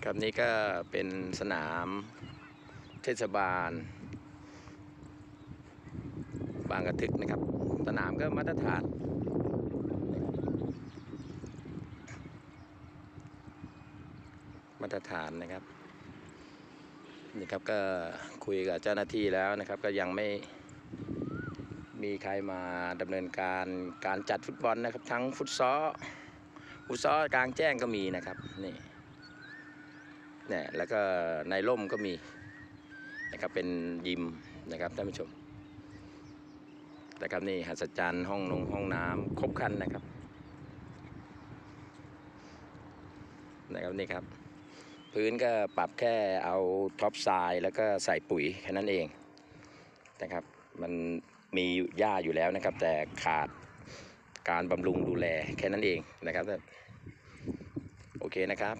ครับนี่ก็เป็นสนามเทศบาลบางกระทึกนะครับ สนามก็มาตรฐานนะครับนี่ครับก็คุยกับเจ้าหน้าที่แล้วนะครับก็ยังไม่มีใครมาดำเนินการจัดฟุตบอลนะครับทั้งฟุตซอลกลางแจ้งก็มีนะครับนี่เนี่ยแล้วก็ในร่มก็มีนะครับเป็นยิมนะครับท่านผู้ชมนะครับนี่หัศจรรย์ห้องน้ำครบครันนะครับนี่ครับพื้นก็ปรับแค่เอาท็อปทรายแล้วก็ใส่ปุ๋ยแค่นั้นเองนะครับมันมีหญ้าอยู่แล้วนะครับแต่ขาดการบำรุงดูแลแค่นั้นเองนะครับโอเคนะครับ